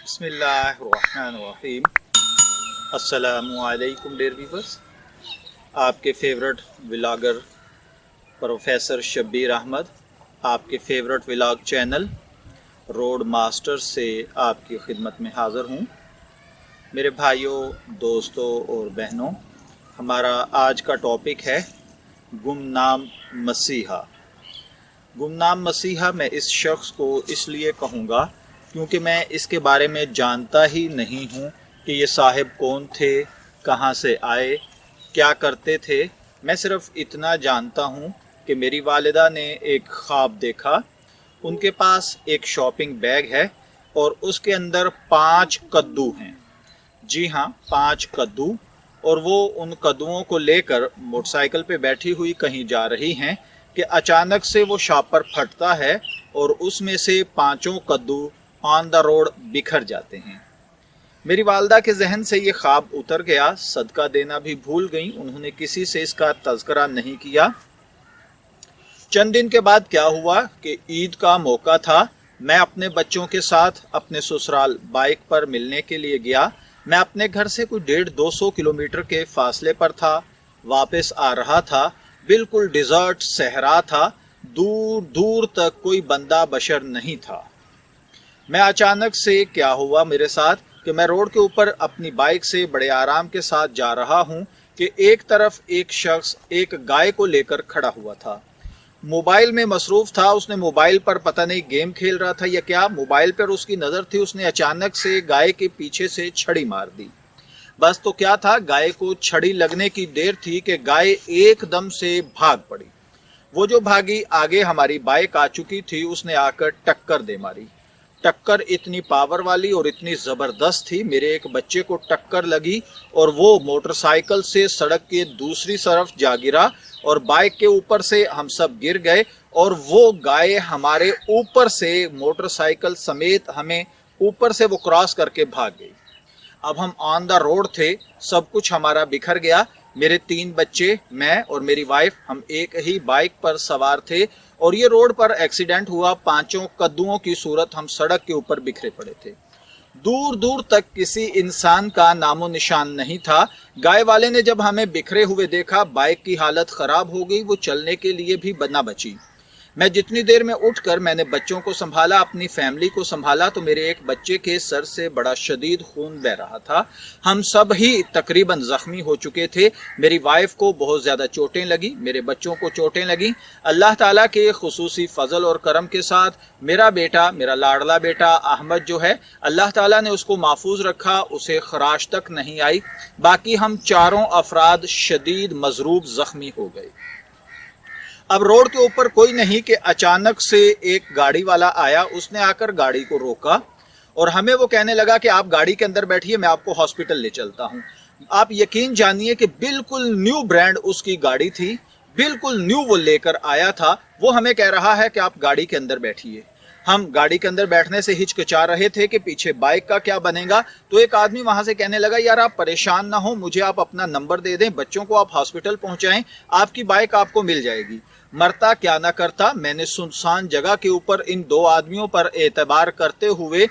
बिस्मिल्लाहिर्रहमानिर्रहीम। अस्सलामुअलैकुम dear viewers, आपके favourite vlogger professor Shabbir Ahmad आपके favourite vlog channel road master से आपकी खिदमत में हाज़िर हूँ। मेरे भाइयों, दोस्तों और बहनों, हमारा आज का टॉपिक है गुमनाम मसीहा। गुमनाम मसीहा मैं इस शख्स को इसलिए कहूँगा क्योंकि मैं इसके बारे में जानता ही नहीं हूँ कि ये साहिब कौन थे, कहाँ से आए, क्या करते थे। मैं सिर्फ इतना जानता हूँ कि मेरी वालिदा ने एक ख्वाब देखा। उनके पास एक शॉपिंग बैग है और उसके अंदर 5 कद्दू हैं। जी हाँ, 5 कद्दू। और वो उन कद्दुओं को लेकर मोटरसाइकिल पे बैठी हुई कहीं जा रही हैं कि अचानक से वो शॉपर फटता है और उसमें से 5 कद्दू ऑन द रोड बिखर जाते हैं। मेरी वालदा के जहन से ये ख्वाब उतर गया, सदका देना भी भूल गई। उन्होंने किसी से इसका तज़किरा नहीं किया। चंद दिन के बाद क्या हुआ कि ईद का मौका था। मैं अपने बच्चों के साथ अपने ससुराल बाइक पर मिलने के लिए गया। मैं अपने घर से कोई 150-200 किलोमीटर के फासले पर था। वापस आ रहा था, बिल्कुल डिजर्ट सहरा था, दूर दूर तक कोई बंदा बशर नहीं था। मैं अचानक से क्या हुआ मेरे साथ कि मैं रोड के ऊपर अपनी बाइक से बड़े आराम के साथ जा रहा हूं कि एक तरफ एक शख्स एक गाय को लेकर खड़ा हुआ था। मोबाइल में मसरूफ था। उसने मोबाइल पर पता नहीं गेम खेल रहा था या क्या, मोबाइल पर उसकी नज़र थी। उसने अचानक से गाय के पीछे से छड़ी मार दी। बस तो क्या था, गाय को छड़ी लगने की देर थी कि गाय एकदम से भाग पड़ी। वो जो भागी, आगे हमारी बाइक आ चुकी थी, उसने आकर टक्कर दे मारी। टक्कर इतनी पावर वाली और इतनी ज़बरदस्त थी, मेरे एक बच्चे को टक्कर लगी और वो मोटरसाइकिल से सड़क के दूसरी तरफ जा गिरा और बाइक के ऊपर से हम सब गिर गए और वो गाय हमारे ऊपर से मोटरसाइकिल समेत हमें ऊपर से वो क्रॉस करके भाग गई। अब हम ऑन द रोड थे, सब कुछ हमारा बिखर गया। मेरे 3 बच्चे, मैं और मेरी वाइफ, हम एक ही बाइक पर सवार थे और ये रोड पर एक्सीडेंट हुआ। 5 कद्दुओं की सूरत हम सड़क के ऊपर बिखरे पड़े थे। दूर दूर तक किसी इंसान का नामो निशान नहीं था। गाय वाले ने जब हमें बिखरे हुए देखा, बाइक की हालत खराब हो गई, वो चलने के लिए भी न बची। मैं जितनी देर में उठकर मैंने बच्चों को संभाला, अपनी फैमिली को संभाला, तो मेरे एक बच्चे के सर से बड़ा शदीद खून बह रहा था। हम सब ही तकरीबन जख्मी हो चुके थे। मेरी वाइफ को बहुत ज़्यादा चोटें लगी, मेरे बच्चों को चोटें लगी। अल्लाह ताला के खुसूसी फजल और करम के साथ मेरा बेटा, मेरा लाडला बेटा अहमद जो है, अल्लाह ताला ने उसको महफूज रखा, उसे खराश तक नहीं आई। बाकी हम 4 अफराद शदीद मजरूब जख्मी हो गए। अब रोड के ऊपर कोई नहीं कि अचानक से एक गाड़ी वाला आया। उसने आकर गाड़ी को रोका और हमें वो कहने लगा कि आप गाड़ी के अंदर बैठिए, मैं आपको हॉस्पिटल ले चलता हूं। आप यकीन जानिए कि बिल्कुल न्यू ब्रांड उसकी गाड़ी थी, बिल्कुल न्यू वो लेकर आया था। वो हमें कह रहा है कि आप गाड़ी के अंदर बैठिए। हम गाड़ी के अंदर बैठने से हिचकिचा रहे थे कि पीछे बाइक का क्या बनेगा। तो एक आदमी वहां से कहने लगा, यार आप परेशान ना हो, मुझे आप अपना नंबर दे दें, बच्चों को आप हॉस्पिटल पहुंचाएं, आपकी बाइक आपको मिल जाएगी। मरता क्या ना करता, मैंने सुनसान जगह के ऊपर इन 2 आदमियों पर एतबार करते हुए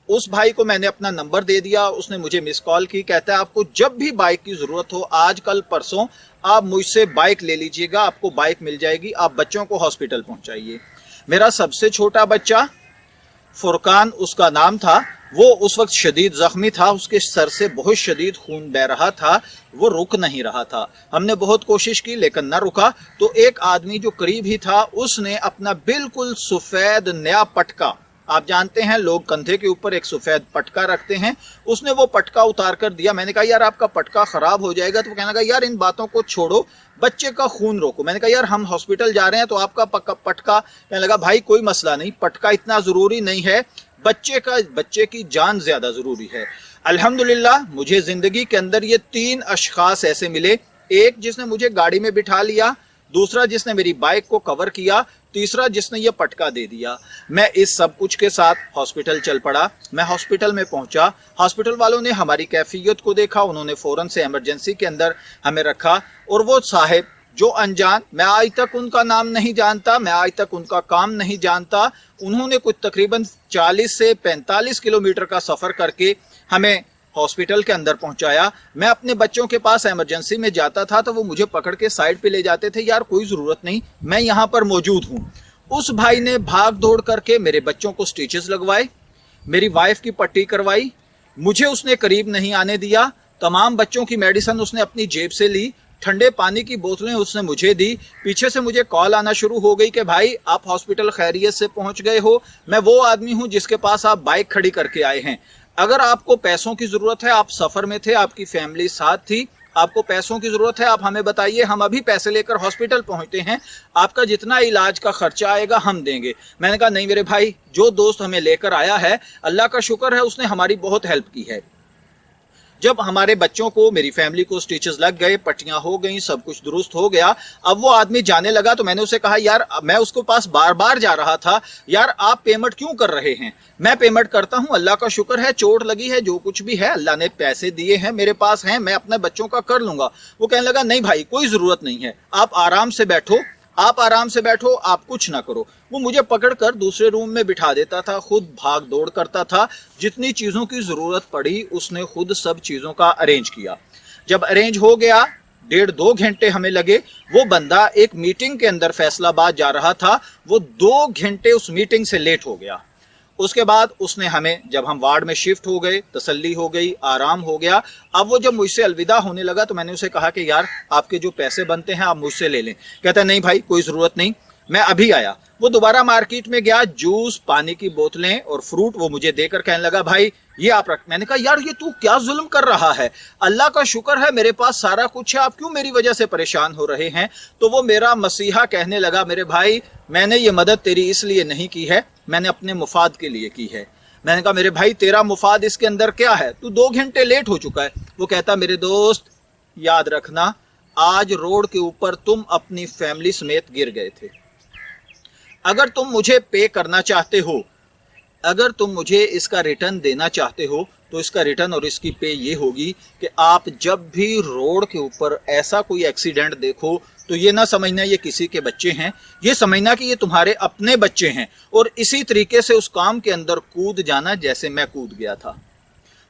उस भाई को मैंने अपना नंबर दे दिया। उसने मुझे मिस कॉल की, कहता है आपको जब भी बाइक की जरूरत हो, आज कल परसों, आप मुझसे बाइक ले लीजिएगा, आपको बाइक मिल जाएगी, आप बच्चों को हॉस्पिटल पहुंचाइए। मेरा सबसे छोटा बच्चा फुरकान उसका नाम था, वो उस वक्त शदीद जख्मी था, उसके सर से बहुत शदीद खून बह रहा था, वो रुक नहीं रहा था। हमने बहुत कोशिश की लेकिन न रुका। तो एक आदमी जो करीब ही था, उसने अपना बिल्कुल सफेद नया पटका, आप जानते हैं लोग कंधे के ऊपर एक सफेद पटका रखते हैं, उसने वो पटका उतार कर दिया। मैंने कहा यार आपका पटका खराब हो जाएगा। तो वो कहने लगा यार इन बातों को छोड़ो, बच्चे का खून रोको। मैंने कहा यार हम हॉस्पिटल जा रहे हैं तो आपका पटका, कहने लगा भाई कोई मसला नहीं, पटका इतना जरूरी नहीं है, बच्चे की जान ज्यादा जरूरी है। अल्हम्दुलिल्लाह मुझे जिंदगी के अंदर ये 3 अशखास ऐसे मिले, एक जिसने मुझे गाड़ी में बिठा लिया, दूसरा जिसने मेरी बाइक को कवर किया, तीसरा जिसने ये पटका दे दिया। मैं इस सब कुछ के साथ हॉस्पिटल चल पड़ा। मैं हॉस्पिटल में पहुंचा, हॉस्पिटल वालों ने हमारी कैफियत को देखा, उन्होंने फौरन से इमरजेंसी के अंदर हमें रखा और वो साहिब जो अनजान, मैं आज तक उनका नाम नहीं जानता, मैं आज तक उनका काम नहीं जानता, उन्होंने कुछ तकरीबन 40 से 45 किलोमीटर का सफर करके हमें हॉस्पिटल के अंदर पहुंचाया। मैं अपने बच्चों के पास इमरजेंसी में जाता था तो वो मुझे पकड़ के साइड पे ले जाते थे, यार कोई जरूरत नहीं, मैं यहाँ पर मौजूद हूँ। उस भाई ने भाग दौड़ करके मेरे बच्चों को स्टिचेस लगवाए, मेरी वाइफ की पट्टी करवाई, मुझे उसने करीब नहीं आने दिया, तमाम बच्चों की मेडिसिन उसने अपनी जेब से ली, ठंडे पानी की बोतलें उसने मुझे दी। पीछे से मुझे कॉल आना शुरू हो गई कि भाई आप हॉस्पिटल खैरियत से पहुंच गए हो, मैं वो आदमी हूं जिसके पास आप बाइक खड़ी करके आए हैं, अगर आपको पैसों की जरूरत है, आप सफर में थे, आपकी फैमिली साथ थी, आपको पैसों की जरूरत है, आप हमें बताइए, हम अभी पैसे लेकर हॉस्पिटल पहुंचते हैं, आपका जितना इलाज का खर्चा आएगा हम देंगे। मैंने कहा नहीं मेरे भाई, जो दोस्त हमें लेकर आया है अल्लाह का शुक्र है उसने हमारी बहुत हेल्प की है। जब हमारे बच्चों को, मेरी फैमिली को स्टिचेस लग गए, पट्टियां हो गई, सब कुछ दुरुस्त हो गया, अब वो आदमी जाने लगा तो मैंने उसे कहा यार, मैं उसके पास बार बार जा रहा था, यार आप पेमेंट क्यों कर रहे हैं? मैं पेमेंट करता हूं, अल्लाह का शुक्र है, चोट लगी है, जो कुछ भी है अल्लाह ने पैसे दिए हैं, मेरे पास हैं, मैं अपने बच्चों का कर लूंगा। वो कहने लगा नहीं भाई कोई जरूरत नहीं है, आप आराम से बैठो, आप आराम से बैठो, आप कुछ ना करो। वो मुझे पकड़कर दूसरे रूम में बिठा देता था, खुद भाग दौड़ करता था, जितनी चीजों की जरूरत पड़ी उसने खुद सब चीजों का अरेंज किया। जब अरेंज हो गया, 1.5-2 घंटे हमें लगे। वो बंदा एक मीटिंग के अंदर फैसलाबाद जा रहा था, वो 2 घंटे उस मीटिंग से लेट हो गया। उसके बाद उसने हमें, जब हम वार्ड में शिफ्ट हो गए, तसल्ली हो गई, आराम हो गया, अब वो जब मुझसे अलविदा होने लगा तो मैंने उसे कहा कि यार आपके जो पैसे बनते हैं आप मुझसे ले लें। कहता नहीं भाई कोई जरूरत नहीं, मैं अभी आया। वो दोबारा मार्केट में गया, जूस, पानी की बोतलें और फ्रूट वो मुझे देकर कहने लगा भाई ये आप रख। मैंने कहा यार ये तू क्या जुल्म कर रहा है, अल्लाह का शुक्र है मेरे पास सारा कुछ है, आप क्यों मेरी वजह से परेशान हो रहे हैं? तो वो मेरा मसीहा कहने लगा मेरे भाई मैंने ये मदद तेरी इसलिए नहीं की है, मैंने अपने मुफाद के लिए की है। मैंने कहा मेरे भाई तेरा मुफाद इसके अंदर क्या है, तू 2 घंटे लेट हो चुका है। वो कहता मेरे दोस्त याद रखना, आज रोड के ऊपर तुम अपनी फैमिली समेत गिर गए थे, अगर तुम मुझे पे करना चाहते हो, अगर तुम मुझे इसका रिटर्न देना चाहते हो तो इसका रिटर्न और इसकी पे ये होगी कि आप जब भी रोड के ऊपर ऐसा कोई एक्सीडेंट देखो तो ये ना समझना ये किसी के बच्चे हैं, ये समझना कि ये तुम्हारे अपने बच्चे हैं, और इसी तरीके से उस काम के अंदर कूद जाना जैसे मैं कूद गया था।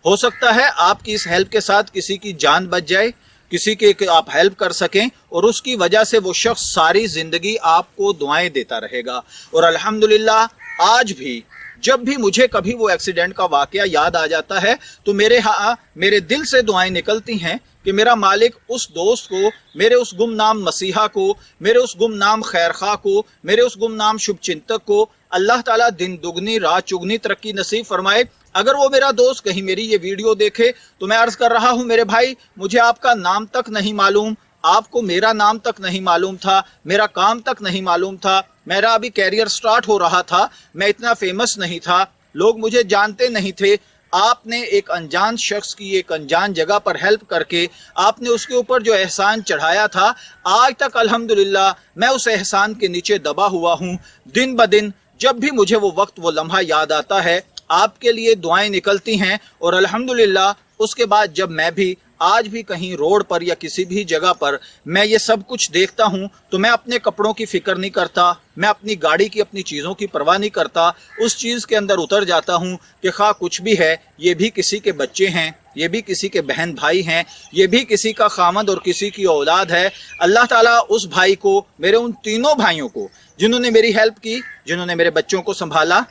हो सकता है आपकी इस हेल्प के साथ किसी की जान बच जाए, किसी के आप हेल्प कर सकें, और उसकी वजह से वो शख्स सारी जिंदगी आपको दुआएं देता रहेगा। और अल्हम्दुलिल्लाह आज भी जब भी मुझे कभी वो एक्सीडेंट का वाकया याद आ जाता है तो मेरे दिल से दुआएं निकलती हैं कि मेरा मालिक उस दोस्त को, मेरे उस गुमनाम मसीहा को, मेरे उस गुमनाम खैरखा को, मेरे उस गुमनाम शुभचिंतक को अल्लाह ताला दिन दुगनी रात चुगनी तरक्की नसीब फरमाए। अगर वो मेरा दोस्त कहीं मेरी ये वीडियो देखे तो मैं अर्ज कर रहा हूँ मेरे भाई मुझे आपका नाम तक नहीं मालूम, आपको मेरा नाम तक नहीं मालूम था, मेरा काम तक नहीं मालूम था, मेरा अभी कैरियर स्टार्ट हो रहा था, मैं इतना फेमस नहीं था, लोग मुझे जानते नहीं थे। आपने एक अनजान शख्स की एक अनजान जगह पर हेल्प करके आपने उसके ऊपर जो एहसान चढ़ाया था, आज तक अल्हम्दुलिल्लाह मैं उस एहसान के नीचे दबा हुआ हूँ। दिन ब दिन जब भी मुझे वो वक्त वो लम्हा याद आता है आपके लिए दुआएं निकलती हैं, और अल्हम्दुलिल्लाह उसके बाद जब मैं भी आज भी कहीं रोड पर या किसी भी जगह पर मैं ये सब कुछ देखता हूँ तो मैं अपने कपड़ों की फिक्र नहीं करता, मैं अपनी गाड़ी की, अपनी चीज़ों की परवाह नहीं करता, उस चीज़ के अंदर उतर जाता हूँ कि खा कुछ भी है ये भी किसी के बच्चे हैं, ये भी किसी के बहन भाई हैं, ये भी किसी का खामद और किसी की औलाद है। अल्लाह ताला उस भाई को, मेरे उन तीनों भाइयों को जिन्होंने मेरी हेल्प की, जिन्होंने मेरे बच्चों को संभाला,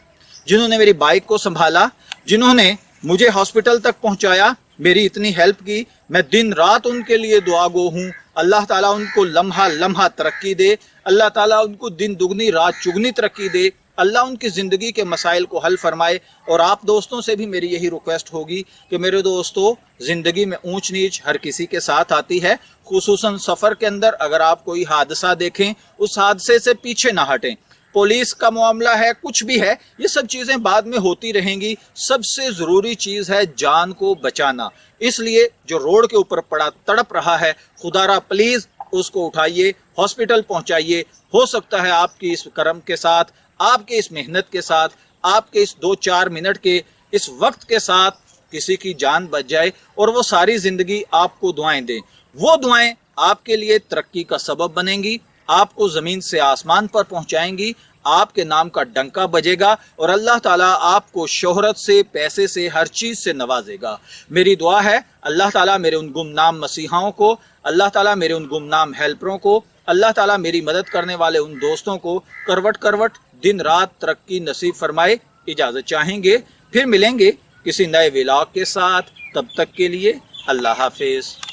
जिन्होंने मेरी बाइक को संभाला, जिन्होंने मुझे हॉस्पिटल तक पहुंचाया, मेरी इतनी हेल्प की, मैं दिन रात उनके लिए दुआ गो हूँ। अल्लाह ताला उनको लम्हा लम्हा तरक्की दे, अल्लाह ताला उनको दिन दुगनी रात चुगनी तरक्की दे, अल्लाह उनकी ज़िंदगी के मसाइल को हल फरमाए। और आप दोस्तों से भी मेरी यही रिक्वेस्ट होगी कि मेरे दोस्तों ज़िंदगी में ऊंच नीच हर किसी के साथ आती है, खुसूसन सफ़र के अंदर अगर आप कोई हादसा देखें उस हादसे से पीछे ना हटें। पुलिस का मामला है, कुछ भी है, ये सब चीजें बाद में होती रहेंगी, सबसे जरूरी चीज है जान को बचाना। इसलिए जो रोड के ऊपर पड़ा तड़प रहा है, खुदारा प्लीज उसको उठाइए, हॉस्पिटल पहुंचाइए। हो सकता है आपकी इस करम के साथ, आपके इस मेहनत के साथ, आपके इस 2-4 मिनट के इस वक्त के साथ किसी की जान बच जाए और वो सारी जिंदगी आपको दुआएं दें। وہ دعائیں آپ کے لیے ترقی کا سبب بنیں گی، آپ کو زمین سے آسمان پر پہنچائیں گی، آپ کے نام کا ڈنکا بجے گا اور اللہ تعالیٰ آپ کو شہرت سے، پیسے سے، ہر چیز سے نوازے گا۔ میری دعا ہے اللہ تعالیٰ میرے ان گمنام مسیحاؤں کو، اللہ تعالیٰ میرے ان گمنام ہیلپروں کو، اللہ تعالیٰ میری مدد کرنے والے ان دوستوں کو کروٹ کروٹ دن رات ترقی نصیب فرمائے۔ اجازت چاہیں گے، پھر ملیں گے کسی نئے ولاگ کے ساتھ، تب تک کے لیے اللہ حافظ۔